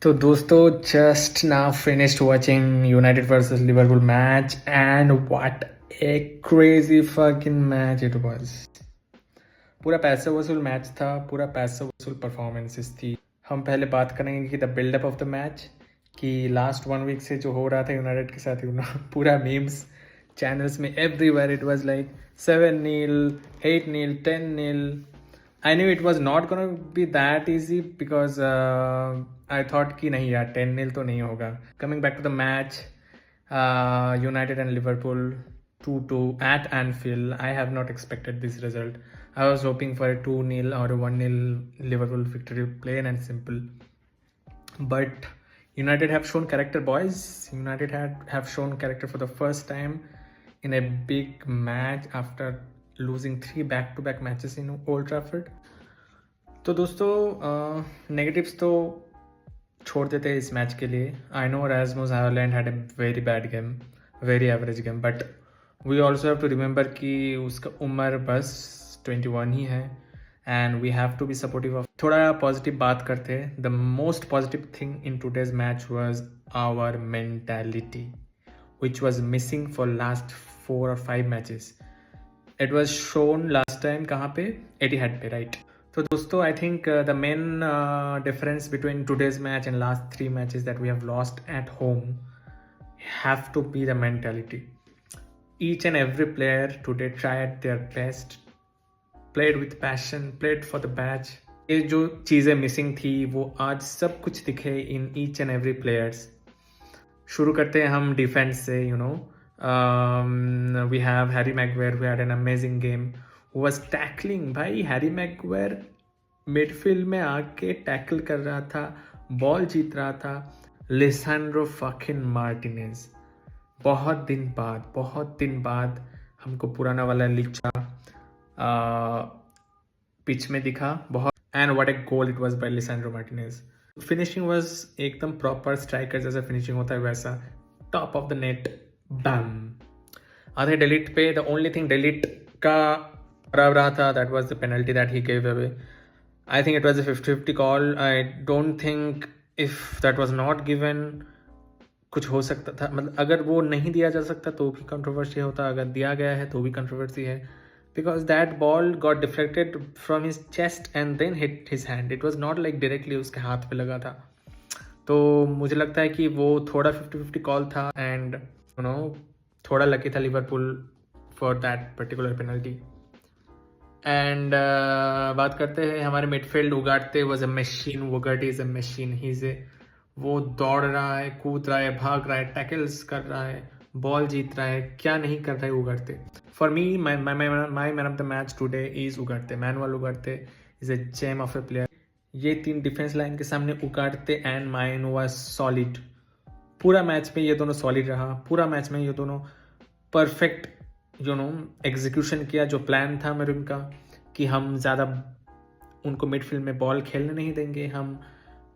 तो दोस्तों just now finished watching United versus Liverpool match and what A crazy fucking match it was. पूरा पैसे वसूल match था, पूरा पैसे वसूल परफॉर्मेंसेस थी। हम पहले बात करेंगे कि the buildup of the match, कि लास्ट 1 वीक से जो हो रहा था यूनाइटेड के साथ पूरा मीम्स चैनल्स में everywhere it was like 7-0, 8-0, 10-0. I knew it was not gonna be that easy because I thought कि नहीं यार 10-0 तो नहीं होगा. Coming back to the match, United and Liverpool 2-2 at Anfield. I have not expected this result. I was hoping for a 2-0 or a 1-0 Liverpool victory, plain and simple. But United have shown character, boys. United have shown character for the first time in a big match after losing 3 back-to-back matches in Old Trafford. तो दोस्तों negatives तो छोड़ देते हैं इस match के लिए. I know Rasmus Hojlund had a very bad game, very average game, but we also have to remember कि उसका उम्र बस 21 ही है and we have to be supportive of. थोड़ा पॉजिटिव बात करते हैं. The most positive thing in today's match was our mentality which was missing for last 4 or 5 matches. It was shown last time कहाँ पे? Etihad पे, right? तो दोस्तों I think the main difference between today's match and last 3 matches that we have lost at home have to be the mentality. Each and every player today tried their best, played with passion, played for the badge. ये जो चीज़ें missing थी वो आज सब कुछ दिखे in each and every players. शुरू करते हैं हम डिफेंस से. We have Harry Maguire who had an amazing game, who was tackling. भाई हैरी मैगवायर मिडफील्ड में आके टैकल कर रहा था, बॉल जीत रहा था. लिसांड्रो फकिंग मार्टिनेज बहुत दिन बाद हमको पुराना वाला लिचा पिच में दिखा. बहुत and what A goal it was by Lisandro Martinez. Finishing was एकदम प्रॉपर स्ट्राइकर जैसा फिनिशिंग होता है वैसा, टॉप ऑफ द नेट, बैम. आधे डिलीट पे द ओनली थिंग डिलीट का खराब रहा था that was the penalty that he gave away. I think it was a 50-50 call. I don't think if that was not given कुछ हो सकता था. मतलब अगर वो नहीं दिया जा सकता तो भी कंट्रोवर्सी होता, अगर दिया गया है तो भी कंट्रोवर्सी है, because that ball got deflected from his chest and then hit his hand. It was not like directly उसके हाथ पे लगा था. तो मुझे लगता है कि वो थोड़ा 50-50 कॉल था एंड थोड़ा लकी था Liverpool for that particular penalty. And बात करते हैं हमारे midfield. Ugarte was a machine. Ugarte is a machine. वो दौड़ रहा है, कूद रहा है, भाग रहा है, टैकल्स कर रहा है, बॉल जीत रहा है, क्या नहीं कर रहा है Ugarte. For me my man of the match today is Ugarte. Manuel Ugarte is a gem of a player. ये 3 डिफेंस लाइन के सामने Ugarte and Mainoo was solid. पूरा मैच में ये दोनों सॉलिड रहा. पूरा मैच में ये दोनों परफेक्ट एग्जीक्यूशन किया. जो प्लान था मेरे उनका कि हम ज़्यादा उनको मिडफील्ड में बॉल खेलने नहीं देंगे, हम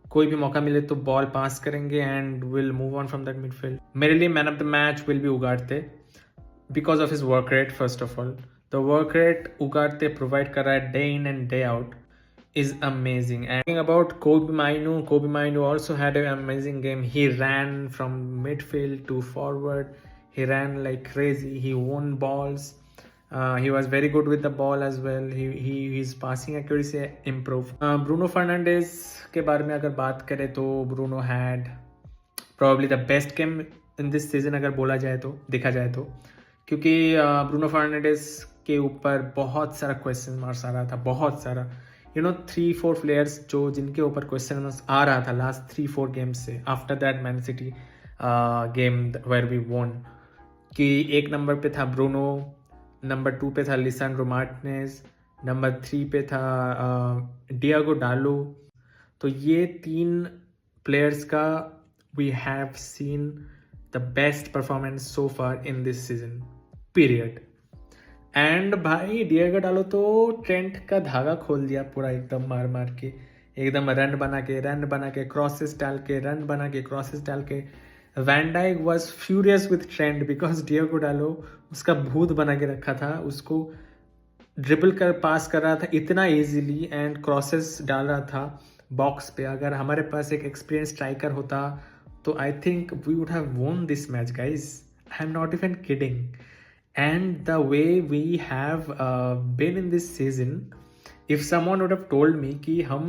कोई भी मौका मिले तो बॉल पास करेंगे and will move on from that midfield. मेरे लिए man of the match will be Ugarte because of his work rate. First of all the work rate Ugarte provide कर रहा है day in and day out is amazing. And talking about Kobe Mainu also had an amazing game. He ran from midfield to forward. He ran like crazy. He won balls. He was very good with the ball as well. His passing accuracy improved. Bruno Fernandes के बारे में अगर बात करें तो Bruno had probably the best game in this season अगर बोला जाए तो, देखा जाए तो, क्योंकि Bruno Fernandes के ऊपर बहुत सारा क्वेश्चन मार्क्स आ रहा था. बहुत सारा 3-4 प्लेयर्स जो जिनके ऊपर क्वेश्चन आ रहा था लास्ट 3-4 गेम्स से after that Man City game where we won. कि 1 नंबर पे था ब्रूनो, नंबर 2 पे था लिसांड्रो मार्टिनेज, नंबर 3 पे था डियागो डालो. तो ये 3 प्लेयर्स का we have seen the best performance so far in this season period. And भाई डिएगो डालो तो ट्रेंट का धागा खोल दिया पूरा, एकदम मार के, एकदम रन बना के क्रॉसेस डाल के, रन बना के क्रॉसेस डाल के. Van Dijk was furious with Trent because Diego Dalot उसका भूत बना के रखा था. उसको ड्रिबल कर पास कर रहा था इतना ईजिली एंड क्रॉसेस डाल रहा था. बॉक्स पे अगर हमारे पास एक एक्सपीरियंस स्ट्राइकर होता तो I think we would have won this match guys. I am not even kidding. And the way we have been in this season, if someone would have told me कि हम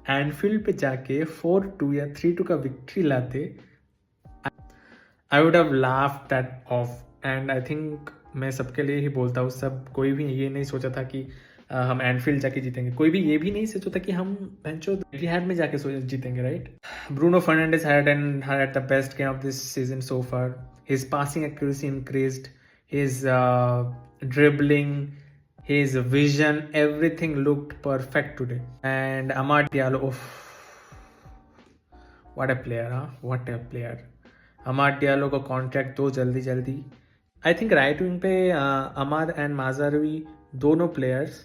Enfield पे जाके 4-2 या 3-2 का victory latte, I would have laughed that off. And I think मैं सबके लिए ही बोलता हूँ, सब कोई भी ये नहीं सोचा था कि हम एनफील्ड जाके जीतेंगे. कोई भी ये भी नहीं सोचा था कि हम बेंचो एटिहाद में जाके जीतेंगे, right? Bruno Fernandes had the best game of this season so far. His passing accuracy increased. His dribbling, his vision, everything looked perfect today. And Amad Diallo, what a player, huh? What a player. Amad Diallo को contract दो जल्दी. I think right wing पे अमाद and माजारवी दोनों players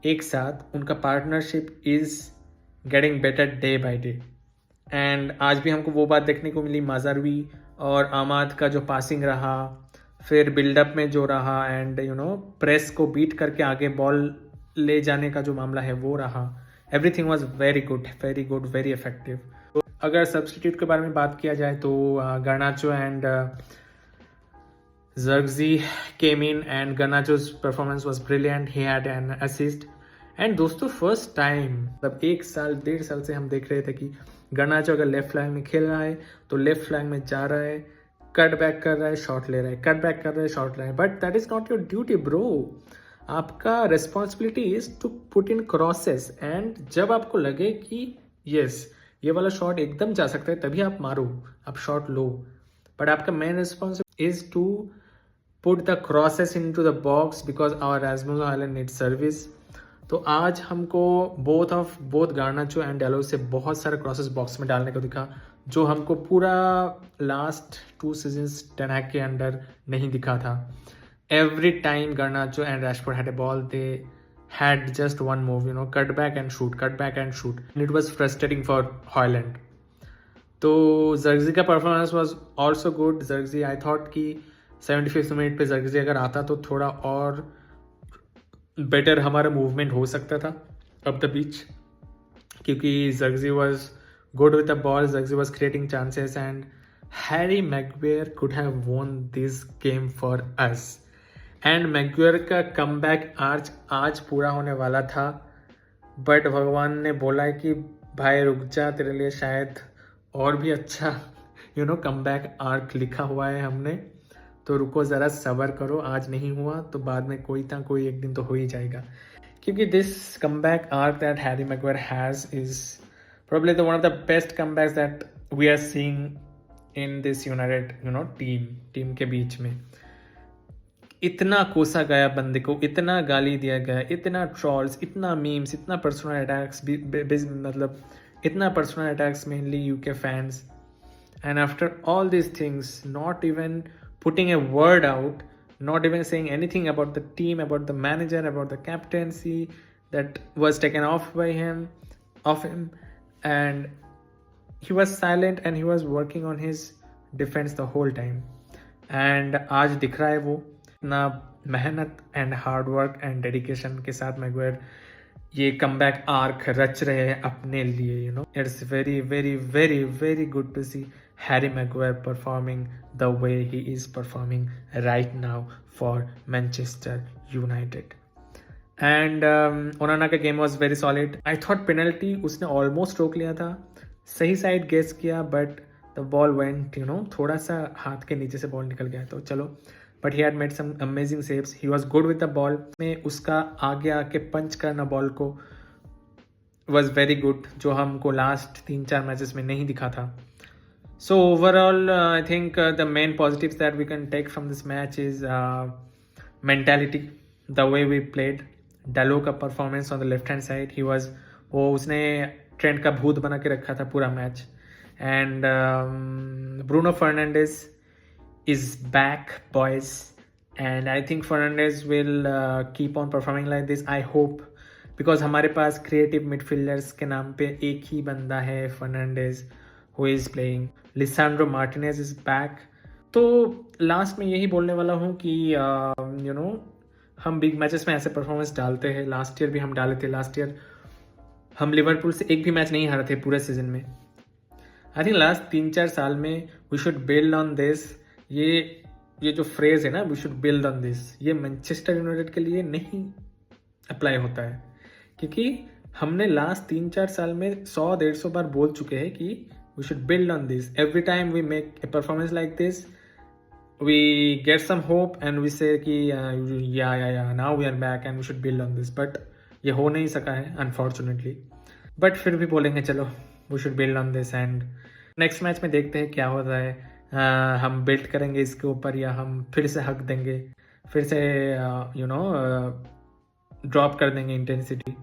एक साथ, उनका partnership is getting better day by day. And आज भी हमको वो बात देखने को मिली, माजारवी और अमाद का जो पासिंग रहा, फिर बिल्डअप में जो रहा, एंड प्रेस को बीट करके आगे बॉल ले जाने का जो मामला है वो रहा. Everything was very good, very effective. तो अगर सब्स्टिट्यूट के बारे में बात किया जाए तो Garnacho and Zirkzee came in and Garnacho's performance was brilliant. He had an assist. And दोस्तों फर्स्ट टाइम मतलब 1-1.5 साल से हम देख रहे थे कि Garnacho अगर लेफ्ट फ्लैंग में खेल रहा है तो लेफ्ट फ्लैंग में जा रहा है, कट बैक कर रहा है, शॉट ले रहा है, कट बैक कर रहा है, शॉट ले रहा है. But that is not your duty bro. आपका responsibility is to put in crosses. And जब आपको लगे कि यस ये वाला शॉट एकदम जा सकता है तभी आप मारो, आप शॉट लो. बट आपका main responsibility is to put the crosses into the box because our Rasmus Hojlund needs service. तो आज हमको both Garnacho and Diallo से बहुत सारे क्रॉसेस बॉक्स में डालने को दिखा, जो हमको पूरा लास्ट 2 सीजन्स टेन हैग के अंडर नहीं दिखा था. Every time Garnacho and Rashford had a ball, they had just one move, cut back and shoot. And it was frustrating for Hojlund. तो Zirkzee का performance was also good. Zirkzee I thought कि 75th minute पे Zirkzee अगर आता तो थोड़ा और better हमारा मूवमेंट हो सकता था अप द बीच, क्योंकि Zirkzee was good with the ball, Zirkzee was creating chances, and Harry Maguire could have won this game for us. And Maguire का कमबैक आज पूरा होने वाला था, बट भगवान ने बोला है कि भाई रुक जा, तेरे लिए शायद और भी अच्छा कमबैक आर्क लिखा हुआ है हमने, तो रुको ज़रा सब्र करो. आज नहीं हुआ तो बाद में कोई एक दिन तो हो ही जाएगा, क्योंकि this comeback arc that Harry Maguire has is probably the one of the best comebacks that we are seeing in this United team के बीच में. इतना कोसा गया बंदे को, इतना गाली दिया गया, इतना ट्रॉल्स, इतना मीम्स, इतना पर्सनल अटैक्स, मतलब इतना personal attacks mainly UK fans. And after all this things not even putting a word out, not even saying anything about the team, about the manager, about the captaincy that was taken off him, and he was silent and he was working on his defense the whole time. And आज दिख रहा है वो इतना मेहनत and hard work and dedication के साथ Maguire ये कमबैक आर्क रच रहे हैं अपने लिए. It's very good to see Harry Maguire performing the way he is performing right now for Manchester United. And Onana का game was very solid. I thought penalty उसने almost रोक लिया था, सही साइड गेस किया, but the ball went थोड़ा सा हाथ के नीचे से बॉल निकल गया, तो चलो. But he had made some amazing saves. He was good with the ball. में उसका आगे आके पंच करना बॉल को was very good, जो हमको लास्ट 3-4 मैचेस में नहीं दिखा था. So overall, I think the main positives that we can take from this match is mentality, the way we played. Dalot का performance on the left hand side, उसने trend का भूत बना के रखा था पूरा match. And Bruno Fernandes is back, boys, and I think Fernandes will keep on performing like this. I hope, because हमारे पास क्रिएटिव मिडफील्डर्स के नाम पे एक ही बंदा है, Fernandes, who is playing. Lisandro Martinez is back. तो लास्ट में यही बोलने वाला हूँ कि हम बिग मैचेस में ऐसे परफॉर्मेंस डालते हैं. लास्ट ईयर भी हम डाले थे. लास्ट ईयर हम लिवरपूल से एक भी मैच नहीं हारे थे पूरे सीजन में। आई थिंक लास्ट 3-4 साल में we should build on this. ये जो फ्रेज है ना, we should build on this, ये मैनचेस्टर यूनाइटेड के लिए नहीं अप्लाई होता है, क्योंकि हमने लास्ट 3-4 साल में 100-150 बार बोल चुके हैं कि we should build on this. Every time we make a performance like this, we get some hope and we say कि yeah now we are back and we should build on this, but ये हो नहीं सका है unfortunately। But फिर भी बोलेंगे चलो we should build on this and next match में देखते हैं क्या होता है। हम बिल्ड करेंगे इसके ऊपर या हम फिर से हक देंगे, फिर से ड्रॉप कर देंगे इंटेंसिटी।